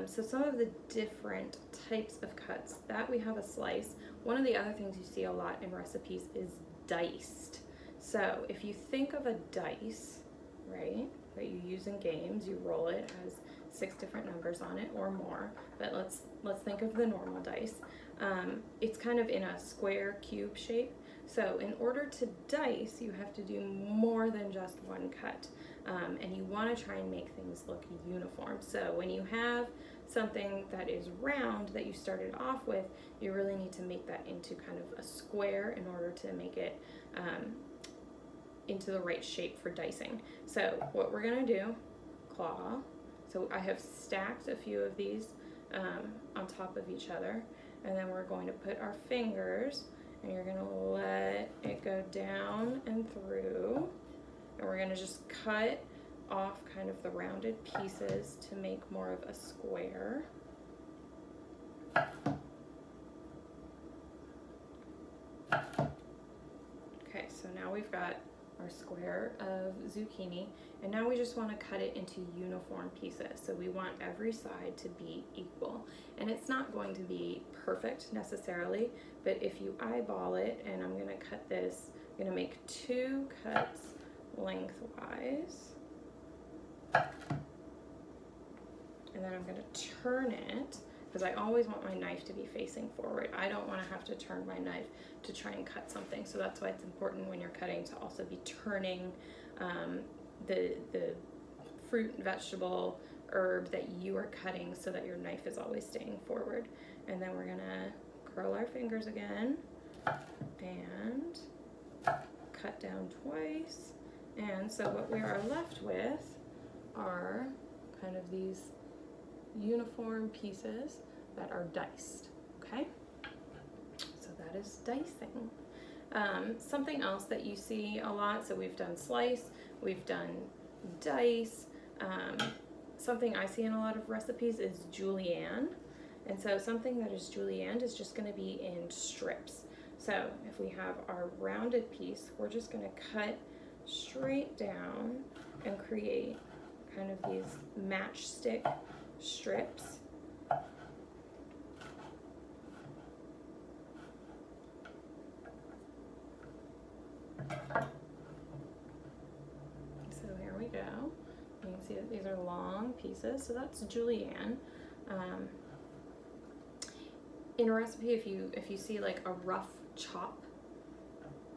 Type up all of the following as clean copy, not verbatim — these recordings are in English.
So some of the different types of cuts, that we have a slice. One of the other things you see a lot in recipes is diced. So if you think of a dice, right, that you use in games, you roll it, has 6 different numbers on it or more, but let's think of the normal dice. It's kind of in a square cube shape. So in order to dice, you have to do more than just one cut. And you want to try and make things look uniform. So when you have something that is round that you started off with, you really need to make that into kind of a square in order to make it into the right shape for dicing. So what we're going to do, claw. So I have stacked a few of these on top of each other, and then we're going to put our fingers, and you're going to let it go down and through, and we're going to just cut off kind of the rounded pieces to make more of a square. Okay, so now we've got our square of zucchini, and now we just want to cut it into uniform pieces. So we want every side to be equal, and it's not going to be perfect necessarily, but if you eyeball it, and I'm going to cut this, I'm going to make 2 cuts lengthwise, and then I'm going to turn it, because I always want my knife to be facing forward. I don't want to have to turn my knife to try and cut something. So that's why it's important when you're cutting to also be turning the fruit, vegetable, herb that you are cutting so that your knife is always staying forward. And then we're gonna curl our fingers again and cut down twice. And so what we are left with are kind of these uniform pieces that are diced, okay? So that is dicing. Something else that you see a lot, so we've done slice, we've done dice. Something I see in a lot of recipes is julienne. And so something that is julienne is just gonna be in strips. So if we have our rounded piece, we're just gonna cut straight down and create kind of these matchstick strips. So here we go. You can see that these are long pieces, so that's julienne. In a recipe, if you see like a rough chop,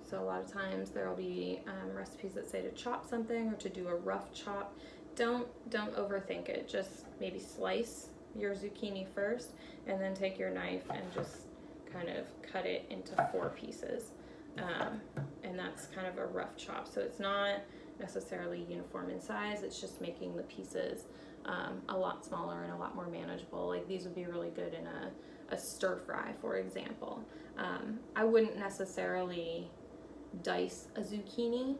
so a lot of times there will be recipes that say to chop something or to do a rough chop. Don't overthink it. Just maybe slice your zucchini first, and then take your knife and just kind of cut it into 4 pieces. And that's kind of a rough chop. So it's not necessarily uniform in size. It's just making the pieces a lot smaller and a lot more manageable. Like these would be really good in a stir fry, for example. I wouldn't necessarily dice a zucchini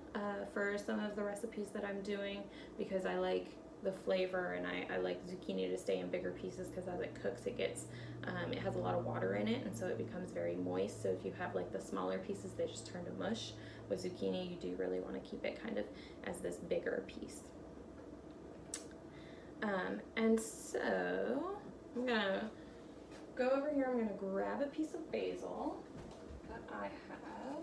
for some of the recipes that I'm doing, because I like the flavor, and I like zucchini to stay in bigger pieces, because as it cooks it gets it has a lot of water in it, and so it becomes very moist. So if you have like the smaller pieces, they just turn to mush. With zucchini, you do really want to keep it kind of as this bigger piece. And so I'm gonna go over here, I'm gonna grab a piece of basil that I have,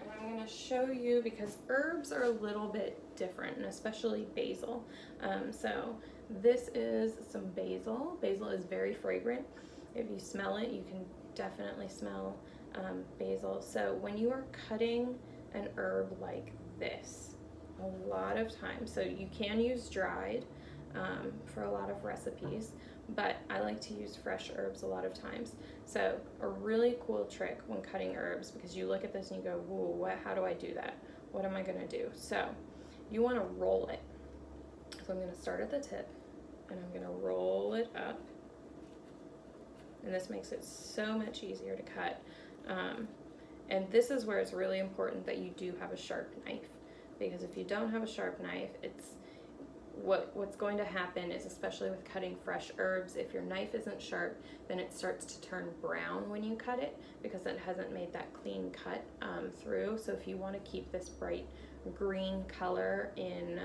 and I'm going to show you, because herbs are a little bit different, and especially basil. So this is some basil. Basil is very fragrant. If you smell it, you can definitely smell basil. So when you are cutting an herb like this, a lot of times, so you can use dried for a lot of recipes, but I like to use fresh herbs a lot of times. So a really cool trick when cutting herbs, because you look at this and you go, whoa, how do I do that? What am I gonna do? So you wanna roll it. So I'm gonna start at the tip, and I'm gonna roll it up. And this makes it so much easier to cut. And this is where it's really important that you do have a sharp knife, because if you don't have a sharp knife, what's going to happen is, especially with cutting fresh herbs, if your knife isn't sharp, then it starts to turn brown when you cut it, because it hasn't made that clean cut through. So if you want to keep this bright green color in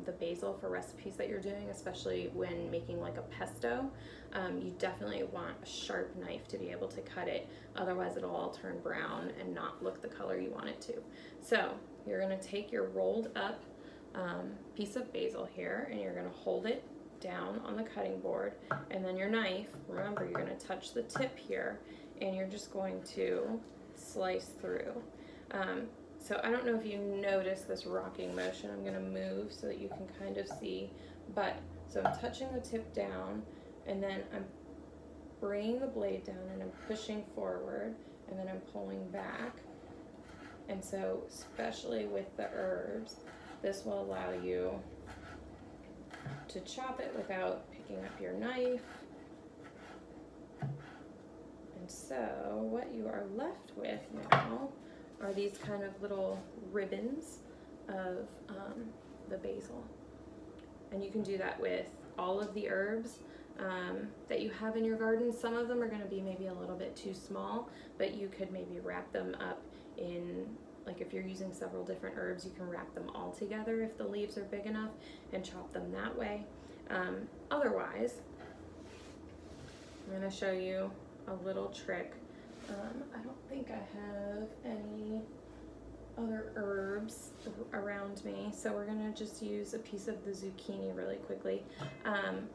the basil for recipes that you're doing, especially when making like a pesto. You definitely want a sharp knife to be able to cut it, otherwise it'll all turn brown and not look the color you want it to. So you're going to take your rolled up piece of basil here and you're going to hold it down on the cutting board, and then your knife, remember you're going to touch the tip here and you're just going to slice through. So I don't know if you notice this rocking motion. I'm going to move so that you can kind of see, but so I'm touching the tip down and then I'm bringing the blade down and I'm pushing forward and then I'm pulling back. And so especially with the herbs, this will allow you to chop it without picking up your knife. And so what you are left with now are these kind of little ribbons of the basil. And you can do that with all of the herbs that you have in your garden. Some of them are going to be maybe a little bit too small, but you could maybe wrap them up in, like if you're using several different herbs, you can wrap them all together if the leaves are big enough and chop them that way. Otherwise, I'm going to show you a little trick. I don't think I have any other herbs around me, so we're going to just use a piece of the zucchini really quickly.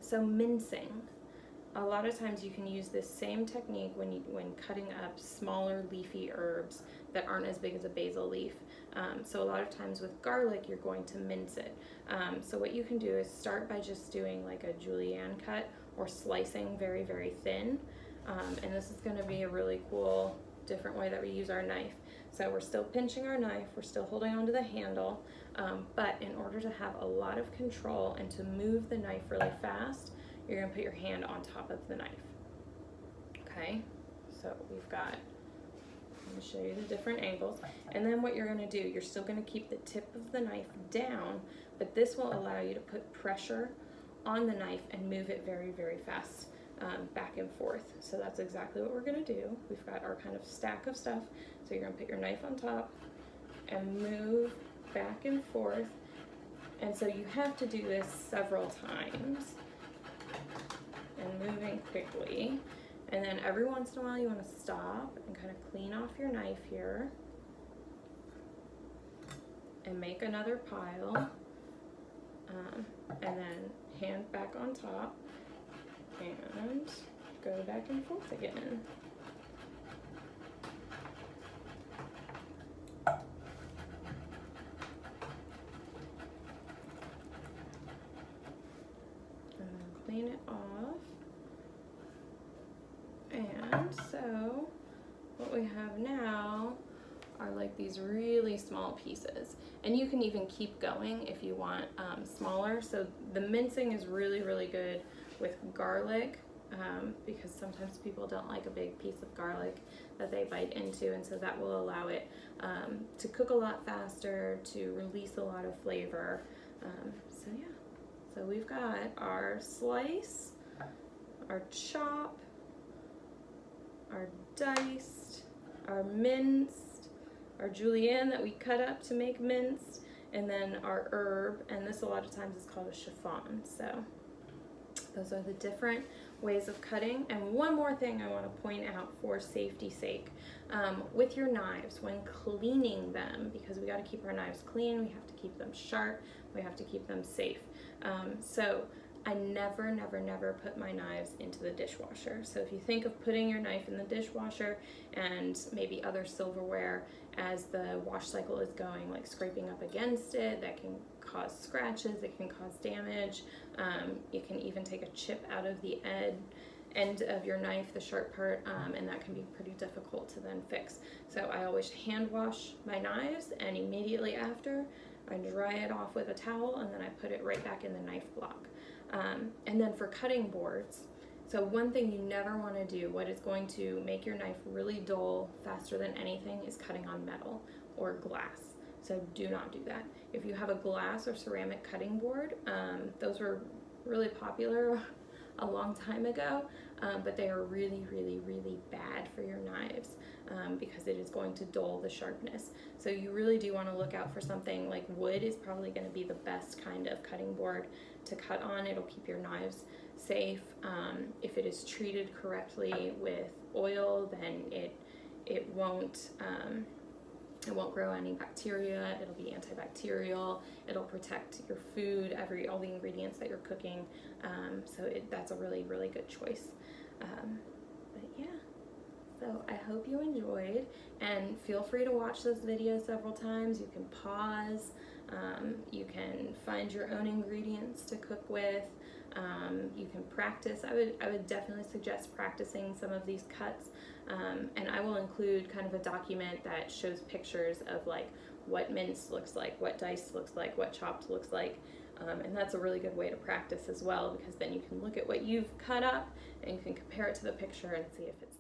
So mincing. A lot of times you can use this same technique when cutting up smaller leafy herbs that aren't as big as a basil leaf. So a lot of times with garlic, you're going to mince it. So what you can do is start by just doing like a julienne cut or slicing very, very thin. And this is going to be a really cool, different way that we use our knife. So we're still pinching our knife, we're still holding onto the handle, but in order to have a lot of control and to move the knife really fast, you're going to put your hand on top of the knife. Okay, so we've got, I'm going to show you the different angles. And then what you're going to do, you're still going to keep the tip of the knife down, but this will allow you to put pressure on the knife and move it very, very fast. Back and forth. So that's exactly what we're going to do. We've got our kind of stack of stuff. So you're going to put your knife on top and move back and forth. And so you have to do this several times and moving quickly. And then every once in a while you want to stop and kind of clean off your knife here and make another pile. And then hand back on top. And go back and forth again. Clean it off. And so what we have now are like these really small pieces. And you can even keep going if you want smaller. So the mincing is really, really good with garlic, because sometimes people don't like a big piece of garlic that they bite into, and so that will allow it to cook a lot faster, to release a lot of flavor. So yeah, so we've got our slice, our chop, our diced, our minced, our julienne that we cut up to make minced, and then our herb, and this a lot of times is called a chiffon. So those are the different ways of cutting. And one more thing I want to point out for safety's sake, with your knives, when cleaning them, because we got to keep our knives clean, we have to keep them sharp, we have to keep them safe. So I never, never, never put my knives into the dishwasher. So if you think of putting your knife in the dishwasher and maybe other silverware as the wash cycle is going, like scraping up against it, that can cause scratches, it can cause damage. You can even take a chip out of the end of your knife, the sharp part, and that can be pretty difficult to then fix. So I always hand wash my knives, and immediately after I dry it off with a towel, and then I put it right back in the knife block. And then for cutting boards, so one thing you never want to do, what is going to make your knife really dull faster than anything, is cutting on metal or glass. So do not do that. If you have a glass or ceramic cutting board, those were really popular a long time ago, but they are really, really, really bad for your knives because it is going to dull the sharpness. So you really do want to look out for something like wood is probably going to be the best kind of cutting board to cut on. It'll keep your knives safe. If it is treated correctly with oil, then it won't grow any bacteria. It'll be antibacterial. It'll protect your food, all the ingredients that you're cooking. So that's a really, really good choice. But yeah, so I hope you enjoyed, and feel free to watch this video several times. You can pause. You can find your own ingredients to cook with. You can practice. I would definitely suggest practicing some of these cuts, and I will include kind of a document that shows pictures of like what minced looks like, what diced looks like, what chopped looks like, and that's a really good way to practice as well, because then you can look at what you've cut up and you can compare it to the picture and see if it's